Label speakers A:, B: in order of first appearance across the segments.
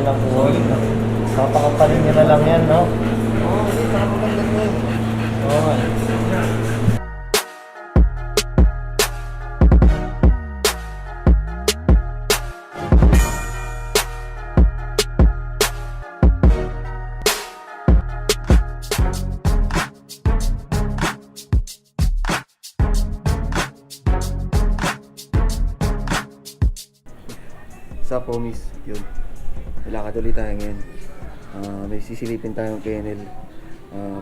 A: na po. Papakaparin niya na lang yan, no?
B: Oo, hindi, nakapaganda mo yun.
A: Oo.
B: Sa Pomis, yun. Ilakad ulit tayo ngayon. May sisilipin tayong kennel.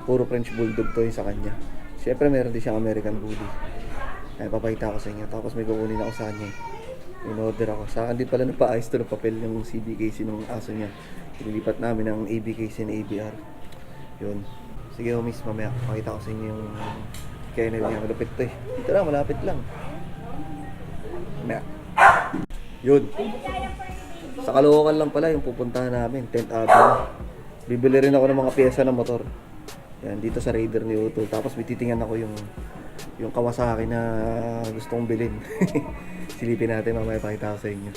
B: Puro French Bulldog to yung sa kanya. Siyempre meron din siyang American Bully. Ay, papakita ko sa inyo. Tapos may kukunin ako sa kanya. In-order ako. Sa akin din pala nagpa-ayos to ng papel yung CBKC ng aso niya. Inilipat namin ng ABKC na ABR. Yun. Sige, Pomis, mamaya pakita ko sa inyo yung kennel niya. Malapit to eh. Dito lang, malapit lang. Mamaya. Yun. Sa Caloocan lang pala yung pupuntahan namin, 10th Avenue. Bibili rin ako ng mga pyesa ng motor. Yan, dito sa Raider ni Utol. Tapos bititingnan ako yung Kawasaki na gusto kong bilhin. Silipin natin, mamaya pakita ko sa inyo.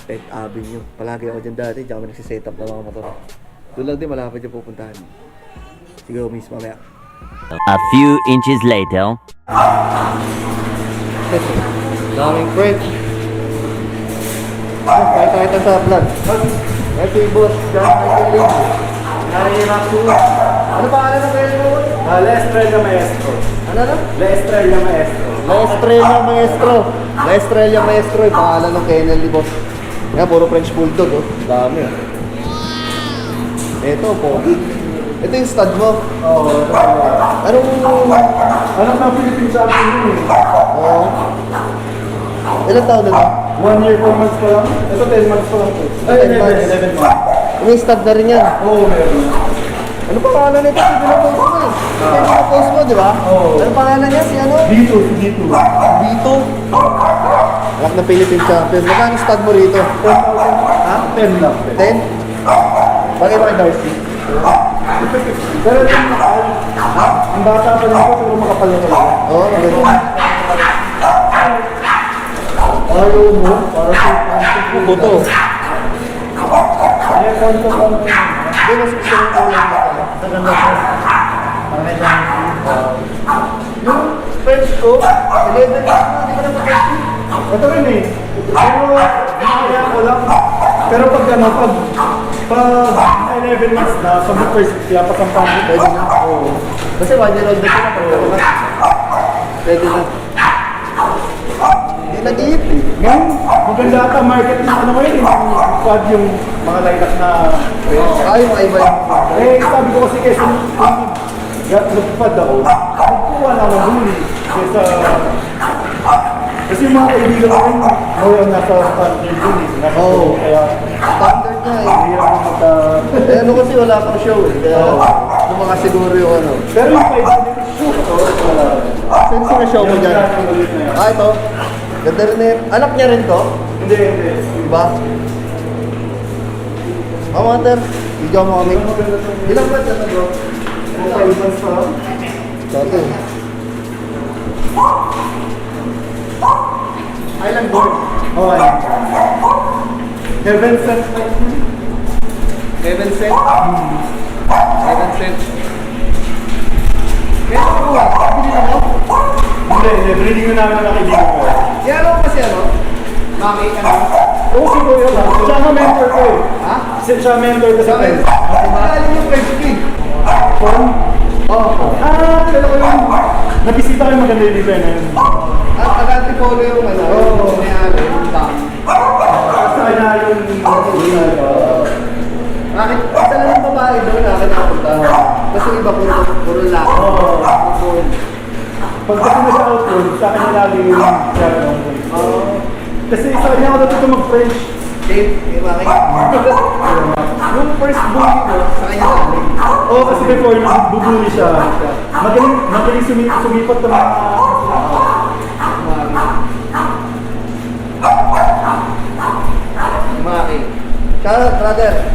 B: 10th Avenue. Palagi ako dyan dati, dyan kami nagsiset up ng mga motor. Doon lang din, malapit yung pupuntahan. Sige, miss, mamaya.
C: A few inches later.
B: Daming friends. Kahit sa vlog. Ito yung boss, John Michael Lee. Narinig ko. Ano pa alam ng kaya mo?
A: La Estrella Maestro.
B: Ano na?
A: La Estrella Maestro.
B: La Estrella Maestro. La Estrella Maestro yung pangalan ng kennel ni boss. Kaya puro French Bulldog, oh. Dami, oh. Ito, pogi. Ito yung stud mo.
A: Oo.
B: Anong...
A: Anak ng Philippine champion yun eh.
B: Oo. Ilang taon na to?
A: 1 year, 4 months pa lang. Ito 10 months pa lang po. Ay, 11 months.
B: May stud na rin yan.
A: Oo, meron.
B: Ano pangalan nito? Sige na post mo eh. Ito yung post mo, di ba?
A: Oo.
B: Ano pangalan niya? Si ano?
A: Dito, dito.
B: Vito. Anak ng Philippine champion. Magkano stud mo rito?
A: 10,000.
B: Ha?
A: 10 lang.
B: 10? Bagay ba kay Darcy?
A: Pero yung makapal. Ha? Ang bata pa lang po, pero makapal na talaga.
B: Oo, ganun.
A: Ayaw mo, para sa
B: Buto.
A: Ay, konto pa naman.
B: Hindi, mas gusto ng ulam na pala.
A: Maganda po.
B: Yung French ko, 11 na, hindi ko na mag-French.
A: Ito rin eh. Pero, hinahayaan ko lang. Pero pag ano, pag 11 months na, pag first, kaya pasampang mo.
B: Pwede na. Oo. Kasi 1 year old na siya, pwede na. Hindi nag-iip eh.
A: Ngayon, maganda ata market na ano ngayon eh. Pag yung mga lilac na
B: Ay, mga iba yung
A: eh, sabi ko kasi kesa nagpapad ako, nagkuha na ng huli. Kasi yung mga kaibigan ko rin, nasa standard dun eh. Nasa
B: Oo.
A: kaya
B: standard niya eh.
A: hirap na
B: Eh ano kasi wala pang show eh. Kaya mga siguro yung ano.
A: Pero yung kaibigan ko, shoot ito, wala.
B: Saan sino show mo dyan?
A: Ulit na yan.
B: Ah, ito. Ganda rin eh. Anak niya rin to?
A: Hindi, hindi.
B: Diba? Oh, Mater. Video mo kami. Ilang ba dyan bro?
A: Kung 5 months pa lang.
B: Dati.
A: Island board. Oh, ayun. Heaven sent.
B: Heaven set. Heaven set. Kaya ako ba? Pabili na mo?
A: Hindi, breeding na namin na kaibigan ko.
B: Kaya ano kasi ano? Maki, ano?
A: Oo, siguro yun. Siya ang mentor ko eh.
B: Ha?
A: Siya ang mentor ko sa akin.
B: Magaling yung French kid.
A: From?
B: Oo.
A: Kailan ko yun. Nabisita ko yung maganda yung event na yun.
B: At taga-antipolo yung ano?
A: Oo.
B: May yung bank.
A: Sa kanya yung
B: Bakit? Isa lang yung babae doon na napunta. Kasi iba puro laki.
A: Oo. Pag kasi na siya outdoor, sa kanya lagi yung kasi sa kanya ako natuto mag-French.
B: Dave, yung Maki. Yung first bully mo, sa kanya lang.
A: Oo, kasi before bubuli siya. Magaling sumipat ng mga
B: Maki. Shout out, brother.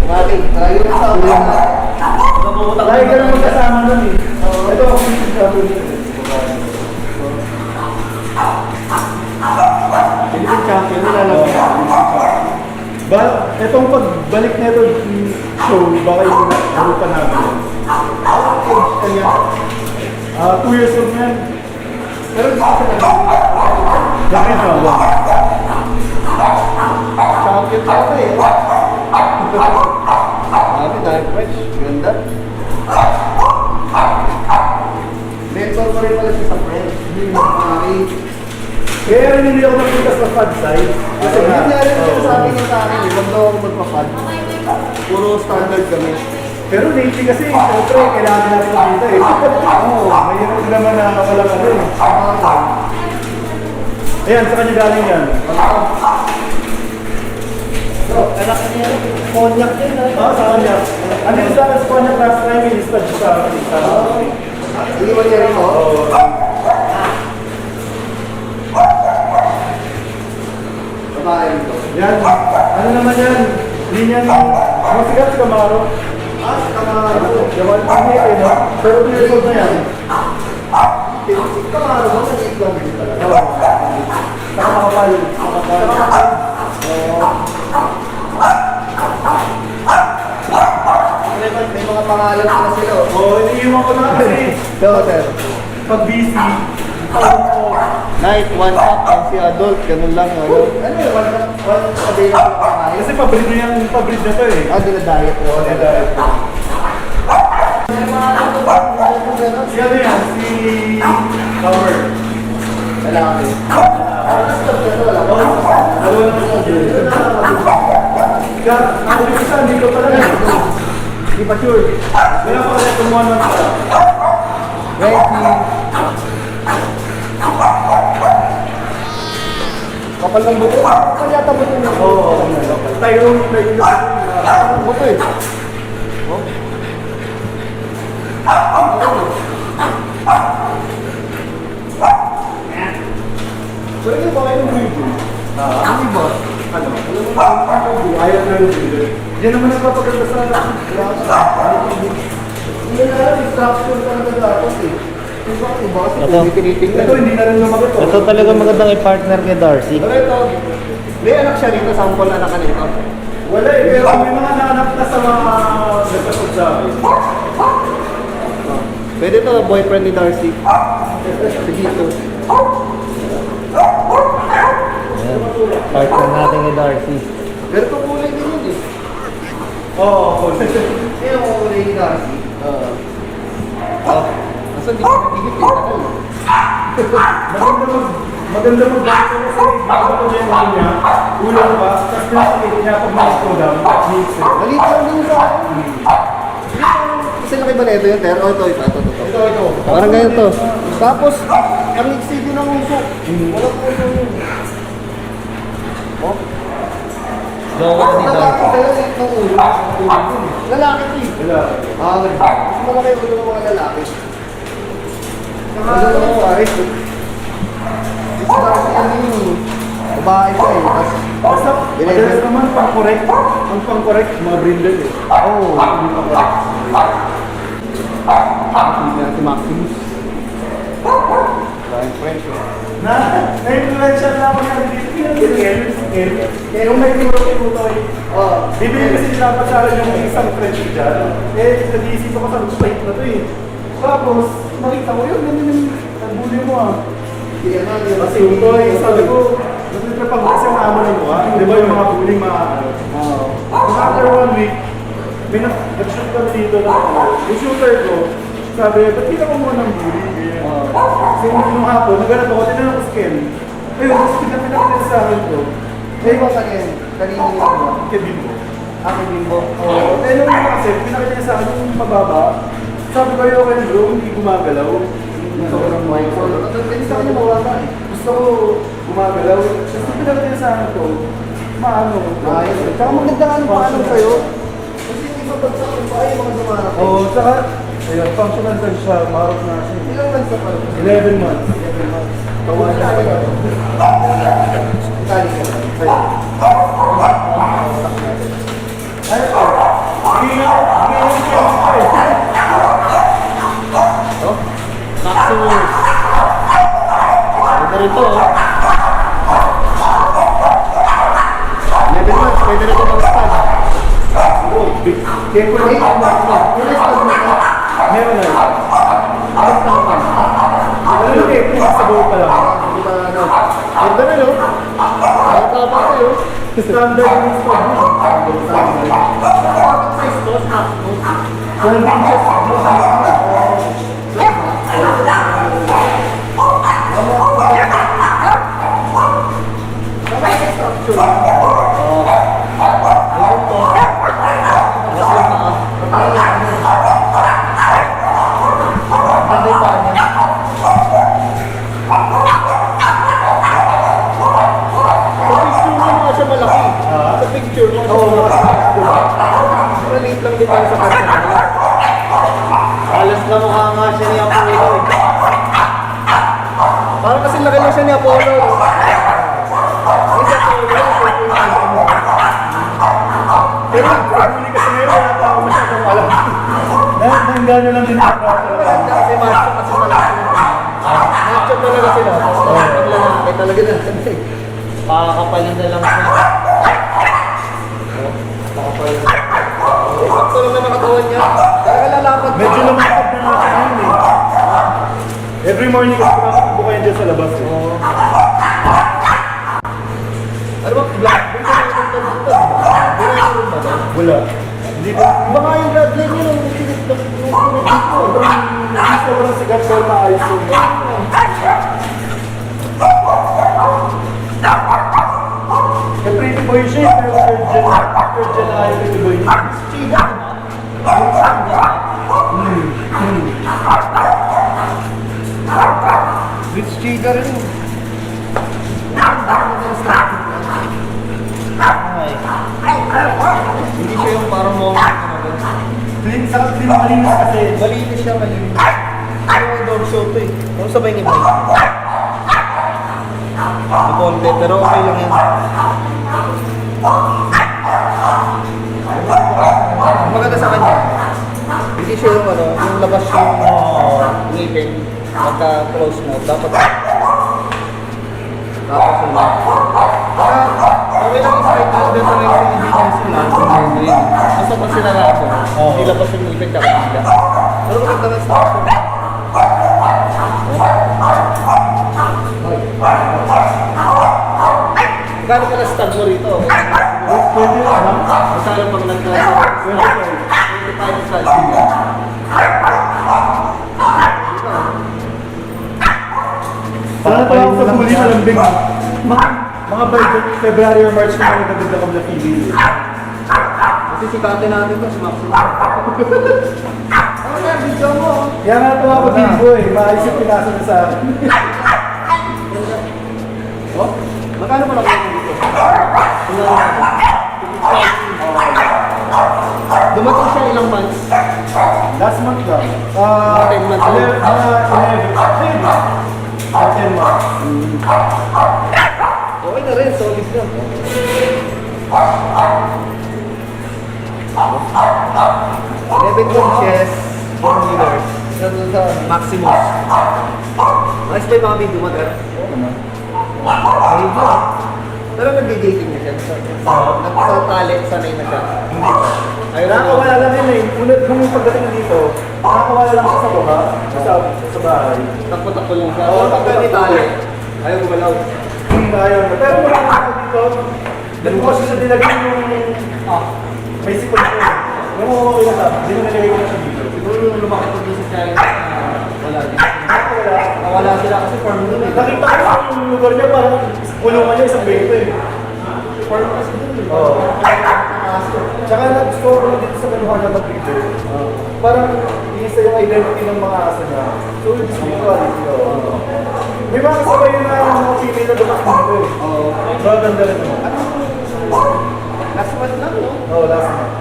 B: Maki, tayo yung sa ulo na.
A: lagi ka naman kasama nun eh. Ito ako yung sabi niya. Philippine champion, nilalagay. Itong pagbalik nito show, baka yung grupa namin. Kanya, 2 years old na yan. Pero di ko sa bakit ba?
B: Champion pa ako eh. Sabi tayo, French. Ganda. Mentor ko rin pala siya sa French.
A: Kaya rin hindi ako nakita sa pad side.
B: Kasi hindi rin sabi niya sa akin, huwag daw ako magpapad. Puro standard kami.
A: Pero lately kasi, siyempre, kailangan natin nakita eh. Oo, mayroon naman na wala ka rin. Ayan, sa kanya galing yan.
B: Anak niya, konyak din ha?
A: Oo, sa kanya. Ano yung sa kanya last time, i-stud sa akin.
B: Hindi mo niya rin mo?
A: Oo.
B: Babae ito.
A: Yan, ano naman yan? Hindi niyan, masigat si Camaro.
B: Kamaro.
A: Yawan pa niya eh, no? Pero 2 years old na yan.
B: Si Kamaro ba? Nag-iit lang din talaga.
A: Oo. Saka makapal. Makapal.
B: May mga pangalan na sila.
A: Oo, iniiwan ko na kasi.
B: Yo, sir.
A: Pag busy, tawag ko.
B: Night, one up, and si adult, ganun lang. Ano yun? One available na kakain?
A: Kasi pabrid na yan, pabrid na to eh.
B: Dinadayet mo.
A: Oo, dahil. Si ano yan? Si Howard.
B: Lalaki.
A: Oo, dalawa na po siya. Ang isa, hindi ko pala yan. Hindi pa sure. Kaya pa kaya kumuha ng isa.
B: Kapal ng buto. Kapal yata buto niya.
A: Oo, Tyrone,
B: Kapal ng buto eh.
A: Pero yung bakit yung breeder?
B: Ano ba?
A: Ano? Ayaw na yung breeder. Yan naman ang papaganda sa
B: Hindi na alam, instruction talaga dapat eh. Iba kasi
D: Ito.
B: hindi tinitingnan.
A: Ito, hindi na rin lumagot.
D: Ito talaga magandang i-partner kay Darcy.
B: Pero ito, may anak siya rito, sample anak ka nito.
A: Wala eh, pero may mga nanak na sa mga nagkasod sa akin.
B: Pwede ito, boyfriend ni Darcy. Si Dito.
D: Ayan. Partner natin kay Darcy.
B: Pero ito kulay din yun eh.
A: Oo, cool.
B: Kaya yung kulay ni Darcy. Nasa di ko nagigit eh.
A: Maganda mag-bakit kasi bago ko niya yung ano niya, ulang pa, tapos pinakakit niya pag mag-go down, mix it.
B: Maliit lang din sa akin. Kasi laki ba na ito yun, Ter? O ito.
A: Ito.
B: Parang ganyan to. Tapos, ang exceed din ng uso. Walang uso yun. Oh?
D: Jowa ni
B: Lalaki
D: Darcy.
B: talaga ng ulo. Lalaki ito eh.
A: Wala.
B: Mas malaki yung ulo ng mga lalaki. Ano naman pares? Isa Darcy ano yun. Babae ko eh. Tapos,
A: Basta, madalas naman pang-correct. Ang pang-correct, mga brindle eh.
B: oh, hindi pa correct. Hindi na si Maximus. Ryan French eh.
A: Na-influential na ako niya dito. Kaya yung may tinuro eh.
B: Oh,
A: Bibili kasi dapat sa akin yung isang French dyan. Eh, nag-iisip ako sa spike na to eh. Tapos, nakita ko yun, ganun yung nagbuli mo ah.
B: Hindi ano, di ba?
A: Kasi ito eh, sabi ko, pag kasi ang amo ng mukha, di ba yung mga bully mga ano. After 1 week, may nag-shoot kami dito na ano. Yung shooter ko, sabi, ba't kita ko muna ng bully? Kasi nung hapon, naghanap ako, tinanong ko skin. Ayun, tapos pinapinapin sa akin ko.
B: Eh, ba kanina? Kanina yung ano?
A: Kevin ko.
B: Ako bimbo.
A: Oo. Eh, nung una kasi, pinakita niya sa akin yung mababa. Sabi ko, okay bro, hindi gumagalaw.
B: Gusto ko ng Michael. Pwede sa kanya mawala eh.
A: Gusto ko gumagalaw. Tapos pinakita niya sa akin ko, maano.
B: Ayos. Tsaka maganda nga ng paano sa'yo. Kasi hindi ba bagsak yung paano yung mga dumarap eh.
A: Oo, tsaka, ayun, functional din siya, marap na siya.
B: Ilang months na pala?
A: 11 months.
B: 11 months.
A: Tawa niya ako.
B: Itali ka. Sa'yo.
A: Ay, hindi na
D: Maximus. Ito rin to.
B: 11 months. Pwede na ito
A: Kaya ko lang meron na. Ano yung kaya kung sa buo pa lang? Ganda na, no? Standard yung stop mo. 12 inches.
B: Maliit lang din tayo sa kanya. Alas na mukha nga siya ni Apollo. Parang kasi laki lang siya ni Apollo.
A: Pero hindi kasi ngayon wala pa ako masyadong alam. Nanggaan nyo lang din ako.
B: Kasi macho kasi malaki. Macho talaga sila. Pag lalaki talaga na. Pakakapalin na lang siya. Pakakapalin. Sakto lang na nakatawan niya. Talaga lalapad.
A: Medyo lumakad na nga siya ngayon eh. Every morning kasi nakakabo kayo dyan sa labas eh.
B: Ano ba? Black?
A: Wala. Hindi ba?
B: Baka yung bloodline yun ang sinit na
A: Sobrang sigat ko maayos yun. Pretty boy siya eh, pero third gen na kayo pretty boy.
B: Rich Chica rin. Hindi siya yung parang moment.
A: Clean, saka clean malinis kasi.
B: Malinis siya, malinis. Ano yung dog show to eh? Ano sabay ni Mike? Konti, pero okay lang yan. Maganda sa kanya. Hindi siya yung ano, yung labas yung ngipin. Magka-close mo. Dapat yung okay lang yung side note din sa rin yung hindi niya sila. Basta pag sinara ako, hindi labas yung ngipin kaka sila. Pero maganda na sa ako. Gano'n ka na stab mo rito?
A: Pwede na lang.
B: Masala pag nagkasa. 25 sa siya.
A: Sana pa ako sa huli malambing. Mga by February or March na kami nagaganda kami na TV.
B: Kasi sikatin natin to, si Maximo. Ano na, video mo?
A: Kaya nga ito ako Timbo eh. Maayos yung pinasa na sa akin.
B: Oh? Magkano pa lang dito? Dumating siya ilang months?
A: Last month lang.
B: 10 months.
A: 10 months.
B: Okay na rin, solid na. 11 inches, 4 meters. Nandun sa Maximus. Ayos ba yung mga video mo, Ter?
A: Oo naman.
B: Ayun ba? Pero nag-dating na siya. Nagtatali, sanay na siya. Ayun na.
A: Nakakawala lang yun eh. Nung pagdating dito, nakakawala lang siya sa baba, sa bahay.
B: Takpo-takpo lang siya. Oo, pag ganitali, ayaw gumalaw.
A: Ayaw na. Pero wala na ako dito. Doon ko kasi sa nilagay yung may sipon ko. Yung okay na sabi, hindi mo nilagay ko na siya dito.
B: Siguro nung lumaki ko doon sa China, wala din.
A: Nakakawala.
B: Nawala sila kasi farm doon eh.
A: Nakita ko yung lugar niya parang kulungan niya isang beto eh.
B: Farm kasi doon eh.
A: Oo.
B: Aso.
A: Tsaka nag-store ko dito sa Kanuhan na breeder. Parang isa yung identity ng mga aso niya. So yung spirituality. May mga kasabay yun na mga female na dumating dito eh.
B: Oo.
A: Maganda rin naman.
B: Last month lang, no?
A: Oo, last month.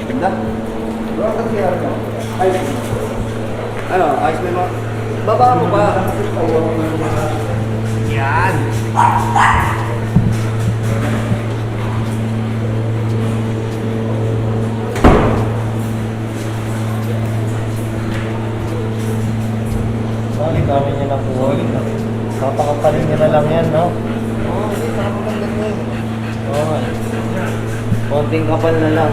B: Ganda.
A: Bro, kasi kaya rin ako. Ay,
B: Ano, ayos mo yung baba mo ba? Yan.
D: Solid kami niya nakuha. Napakapaling na lang yan, no?
B: Oo, hindi, nakapaganda na yun.
D: Oo. Konting kapal na lang.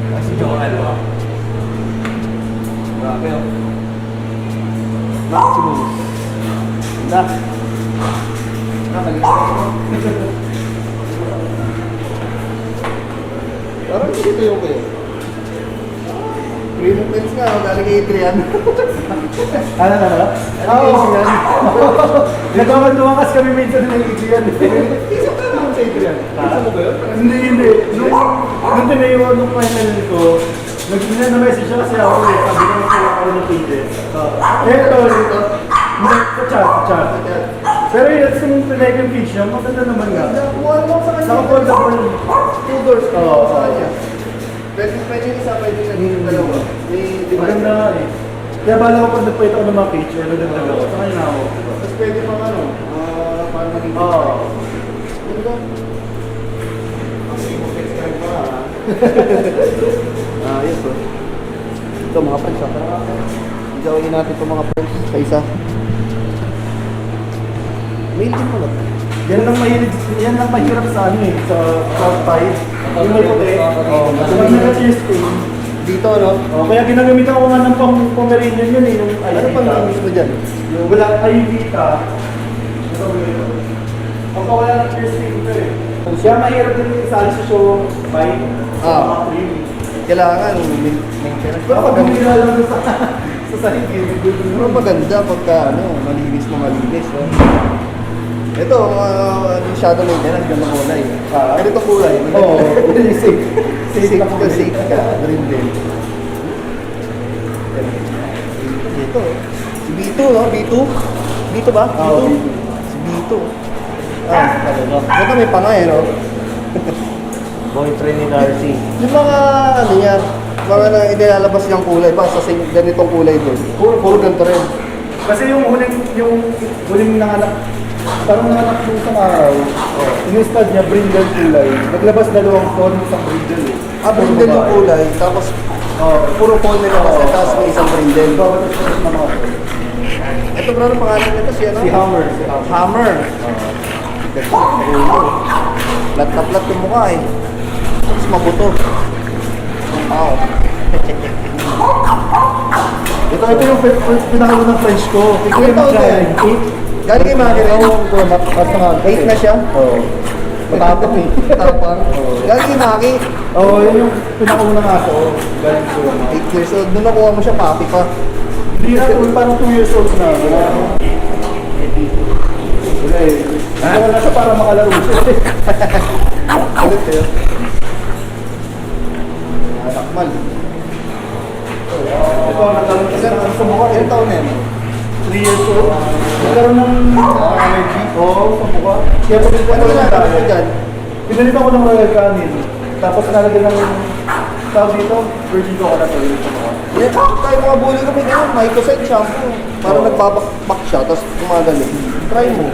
D: Kasi yung ano.
B: Grabe, oh. Maximus. Ganda. Parang dito yung kayo. Premium lens nga, galing kay Adrian.
A: Ano? Oo. Nagkakantuhan kasi kami minsan ng Adrian.
B: Isa pa naman sa Adrian. Isa mo ba yun?
A: Hindi. Nung tinayuan nung final ko, nag-message siya kasi ako eh. Sabi ko na ako ng pages. Ito. Sa chat. Pero yun, kung pinay yung page niya, maganda naman nga.
B: Kung ano lang sa kanya.
A: Naka-foldable.
B: 2 doors pa
A: Oo.
B: sa kanya. Pwede yung isa, pwede yung dalawa. May
A: Maganda nga eh. Kaya bala ko pag nagpahit ako ng mga page, ano nagdagal ako. Sa kanya na ako.
B: Tapos pwede pang ano, parang maging
A: Oo.
B: Ganda. Ang subscribe pa ha. Ayos oh. Ito mga friends ha. Gawin natin ito mga friends sa isa. Mail din pala.
A: Yan lang mahirap sa ano eh, sa outside. Yung may puti. Oo. Pag naka-cheers ko.
B: Dito no?
A: Kaya ginagamitan ko nga ng Pomeranian yun eh, yung
B: Ano pang namis mo dyan?
A: Yung wala ay Vita. Ito yun. Pagkawala ng cheers ito eh. Siya mahirap din isali sa show 5. Mga cream.
B: Kailangan maintenance.
A: Pero pag bumila lang doon sa sahig eh.
B: Pero maganda pagka malinis na malinis. No? Ito, shadow maintenance, ganda kulay. Ganito kulay.
A: Oo. Safe.
B: Safe ka. Green din. Ito. Si Bito, no? Bito? Bito ba?
A: Oo.
B: Bito? Si Bito. Ito may pangay, no?
D: Boyfriend ni Darcy.
B: Yung mga, ano niya, mga na inilalabas niyang kulay, ba sa ganitong kulay doon. Puro ganito rin.
A: Kasi yung huling nanganak, parang nanganak yung isang araw, yung stud niya, brindle kulay. Naglabas dalawang tone sa brindle eh.
B: Brindle yung kulay, tapos puro phone nila kasi, tapos may isang brindle.
A: Babatas ko ng mga to.
B: Ito bro, ang pangalan nito si ano?
A: Si Hammer.
B: Hammer. Plat na plat yung mukha eh. Tapos mabuto. Wow.
A: Ito yung pinakaunang French ko. Ito yung
B: Ito,
A: galing.
B: Galing kay Maki rin.
A: Basta nga.
B: 8 na siya.
A: Oo. Matapang eh.
B: Tapang. Galing kay Maki.
A: Oo, yun yung pinakaunang aso ko. Galing ko yun.
B: 8 years old. Doon nakuha mo siya, papi pa.
A: Hindi na, parang 2 years old na. Wala eh. Wala na siya para makalaro siya.
B: Ulit eh. Takmal.
A: Ito, nagkaroon kasi ng sa mukha.
B: Ilang taon na yan?
A: 3 years old. Nagkaroon ng allergy. Oo, sa mukha. Kaya pag
B: Ano ginagawa mo dyan?
A: pinalitan ko ng royal canin. Tapos nalagyan ng tawag dito, virgin coconut oil sa mukha.
B: Yeah, tayo mga bully kami ngayon, Mycosite shampoo. Parang nagbabakbak siya, tapos gumagaling. Try mo.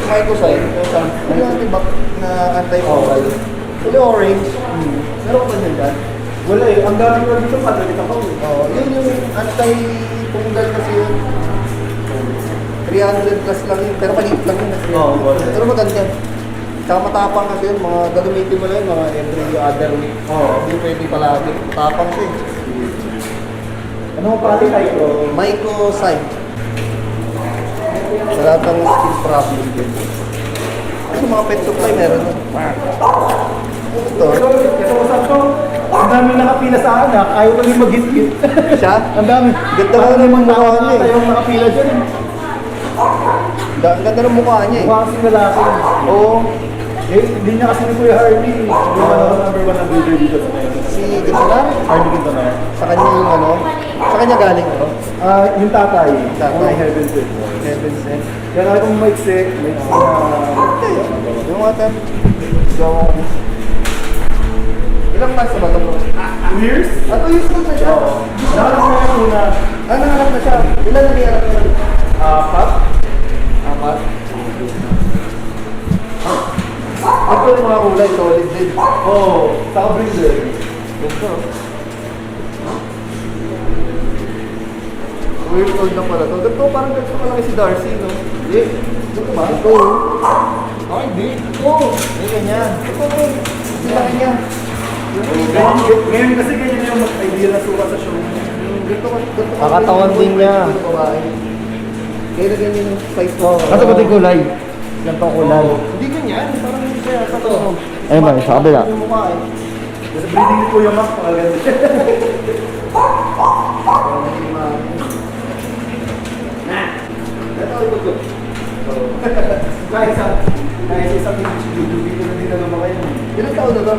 B: Mycosite, yung shampoo. Ano yung antibak na anti-fungal? Yung orange. Meron ko ba dyan dyan?
A: Wala eh, ang dami ko dito padalitan ko.
B: Oo, yun yung anti-fungal kasi yun. 300 plus lang yun, pero maliit lang yun.
A: Oo, wala.
B: Pero maganda. Tsaka matapang kasi yun, mga gagamitin mo lang yun, mga every other week.
A: Oo.
B: Hindi pwede palagi. Matapang siya eh.
A: Ano mo pati tayo ko?
B: Mycosite. Sa lahat ng skin problem din. Kasi mga pet supply meron na. Ito.
A: Ito usap ko. Ang dami nakapila sa anak, ayaw ko rin mag-hit-hit.
B: Siya?
A: Ang dami.
B: Ganda nga naman mukha niya eh.
A: Tayong nakapila dyan.
B: Ang ganda ng mukha niya eh.
A: Mukha kasing lalaki.
B: Oo.
A: Eh, hindi niya kasi ni Kuya Hardy. Yung number 1 na builder dito sa Mesa.
B: Si Gintanar,
A: Hardy Quintanar.
B: sa kanya yung ano, sa kanya galing ano?
A: Yung tatay.
B: Tatay.
A: Yung Heaven Sent.
B: Heaven sent.
A: Kaya nakita kong maiksi na...
B: Yung water. Gawa ko. Ilang months na ba ito?
A: 2 years?
B: 2 years old na siya.
A: Oo. Nakalap na yung una.
B: Nanganap na siya. Ilan na niya?
A: 4.
B: 4. Ito yung mga kulay, solid din.
A: Oo. Saka brindle.
B: Ito. years old na pala to. Ganito, parang ganito kalaki si Darcy, no? Hindi. Ganito ba? Ito. Oh, hindi. Ito. Hindi ganyan. Ito. Hindi laki niya.
A: Ngayon kasi ganyan yung idea na suka sa show.
B: Ganito.
D: Kakatawan din niya.
B: Kaya na ganyan yung size ko.
D: Kaso pati kulay. Ganito kulay.
B: Hindi ganyan. Parang hindi siya. Ito.
D: Ayun ba, sa kabila.
B: Yung mukha eh.
A: Kasi breeding ni Kuya Mac, pagaganda.
B: Ito, ito.
A: Kahit isang YouTube video na din naman kayo.
B: Ilang taon na to?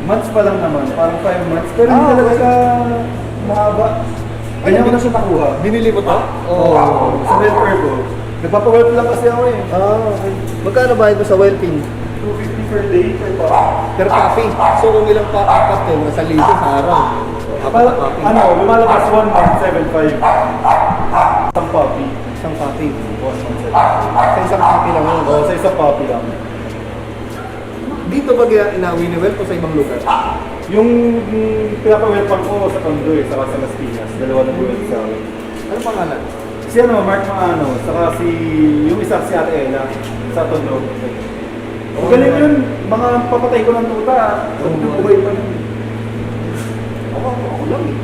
A: Months pa lang naman, parang 5 months. Pero hindi talaga siya mahaba. Ganyan ko na siya nakuha.
B: Binili mo to?
A: Oo. Sa welfare ko. Nagpapa-welp lang kasi ako eh.
B: Okay. Magkano bayad mo sa whelping?
A: 250 per day, per pa.
B: Per copy. So kung ilang pa apat yun, nasa libo sa araw. Apat na copy.
A: Ano, lumalabas 1 month, 7.5. Isang copy.
B: Isang copy.
A: 1 month, 7.5.
B: Sa isang copy lang yun.
A: Oo, sa isang copy lang.
B: Dito ba ina-Winnewell o sa ibang lugar?
A: Yung pinapa-welpan ko sa Tondo eh, saka sa Las Piñas. Dalawa na buwan sa akin.
B: Ano pangalan?
A: Si ano, Mark Maano, saka yung isa si Ate Ella sa Tondo. Ang galing yun, mga papatay ko ng tuta. Buhay pa nun.
B: Ako lang eh.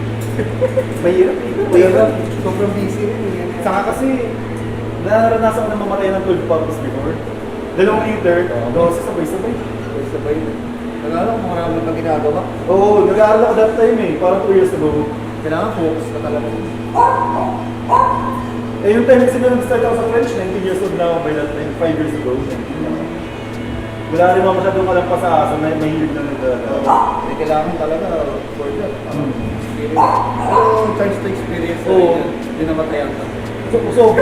A: Mahirap eh.
B: Mahirap. Sobrang busy rin eh.
A: Saka kasi, naranasan ko na mamatay ng 12 puppies before. 2 liter, 12 sabay-sabay.
B: Sabay na. Nagala ko marami na ginagawa.
A: Oo, nag-aaral ako that time eh, parang 2 years ago.
B: Kailangan focus ka talaga.
A: Eh yung time kasi nung start ako sa French, 19 years old na ako by that time, 5 years ago. Wala rin ako masyadong alam pa sa aso, mahilig na nag-aaral.
B: Hindi kailangan talaga for that. Experience. Pero chance to experience na
A: Oo.
B: rin yan. Hindi namatayan ka.
A: So,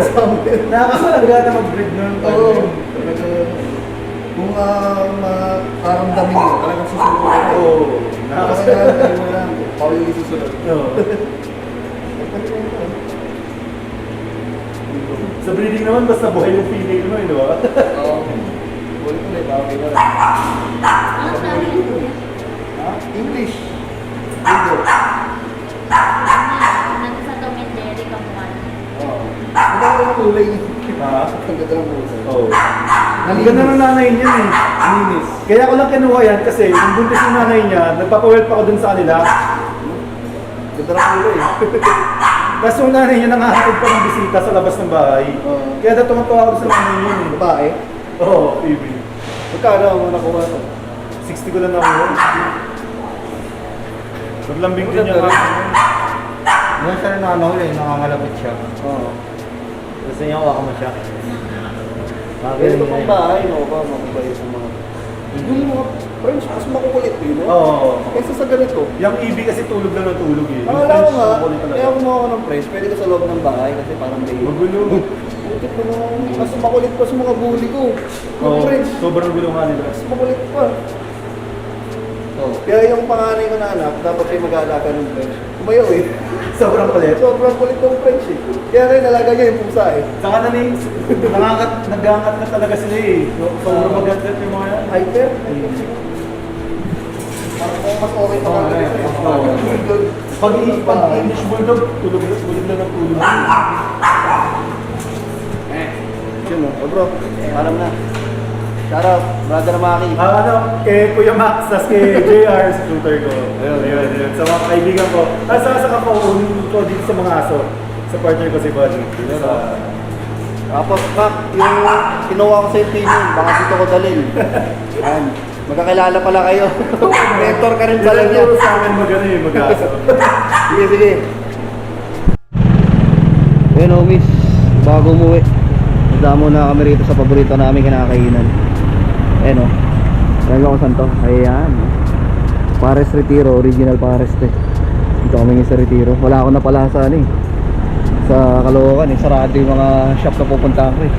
A: nakakalaga na mag-breed nun.
B: Oo. Kung makaramdamin mo, talagang susunod ka.
A: Oo.
B: Nakakasalamin mo lang. Ako yung isusunod.
A: Oo. Sa breeding naman, basta buhay yung female mo, di ba?
B: Oo. Bulit ko na, bagay na rin.
E: Ano sabi mo?
B: Ha? English.
E: Nandun sa Tom and Jerry kamuhan.
B: Oo. Ang ganda ng kulay.
A: Ha?
B: Ang ganda ng kulay.
A: Oo. Ang ganda ng nanay niya eh.
B: Linis.
A: Kaya ko lang kinuha yan kasi yung buntis yung nanay niya, nagpapawelt pa ako dun sa kanila.
B: Ganda ng kulay.
A: Kasi yung nanay niya nangahatid pa ng bisita sa labas ng bahay.
B: Oo.
A: Kaya tumatawa ako sa nanay niya eh.
B: Babae.
A: Oo, baby.
B: Magkano ang nakuha to?
A: 60 ko lang nakuha. Naglambing din niya.
D: Ngayon siya na ano eh, nangangalapit siya.
B: Oo.
D: Gusto niya hawakan mo siya.
B: Pero ito pang bahay, no? Ba, mababay sa mga... Yung mga French, mas makukulit yun, no?
A: Oo.
B: Kaysa sa ganito.
A: Yung EB kasi tulog lang ng tulog eh.
B: Ang
A: Yung
B: alam ko
A: French,
B: nga,
A: makulit talaga.
B: kaya kumuha ko ng French, pwede ka sa loob ng bahay kasi parang may...
A: Magulo.
B: Butit mo na, mas makulit pa sa mga bully ko. Yung
A: Oo,
B: French,
A: sobrang gulo nga nila.
B: mas makulit pa. Kaya yung panganay ko na anak, dapat ay mag-aalaga ng French. Kumayaw eh.
A: Sobrang palit.
B: Sobrang kulit ng French eh. Kaya rin nalaga niya yung pusa eh.
A: Saka na nag-angat na talaga sila eh. Sobrang magandat yung mga yan.
B: Hyper? Parang kung mas okay pa nga rin.
A: Pag English Bulldog, tulog lang ng tulog.
B: Yun o, bro. Alam na. Shout out, brother Maki.
A: Kay Kuya Max, tas kay JR, sa tutor ko. Ayun. Sa mga kaibigan ko. Tapos saka ko dito sa mga aso. Sa partner ko si Buddy.
B: Tapos, Mac, yung kinuha ko sa yung team, baka dito ko dalhin. Yan. Magkakilala pala kayo. Mentor ka rin pala niya.
A: Sa amin mag-aso.
B: Sige, sige. Ayun o, miss. Bago umuwi. Nagdamo na kami rito sa paborito namin kinakainan. Ayun o. Alam ko saan to. Ayan. Pares Retiro. Original Pares to. Dito kami sa Retiro. Wala ako na pala sa ano eh. Sa Caloocan eh. Sarado yung mga shop na pupunta ko eh.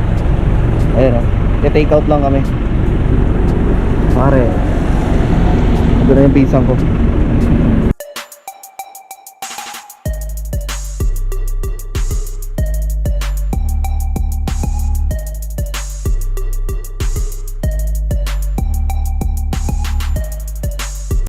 B: Ayun o. Take out lang kami. Pare. Ito na yung pisang ko.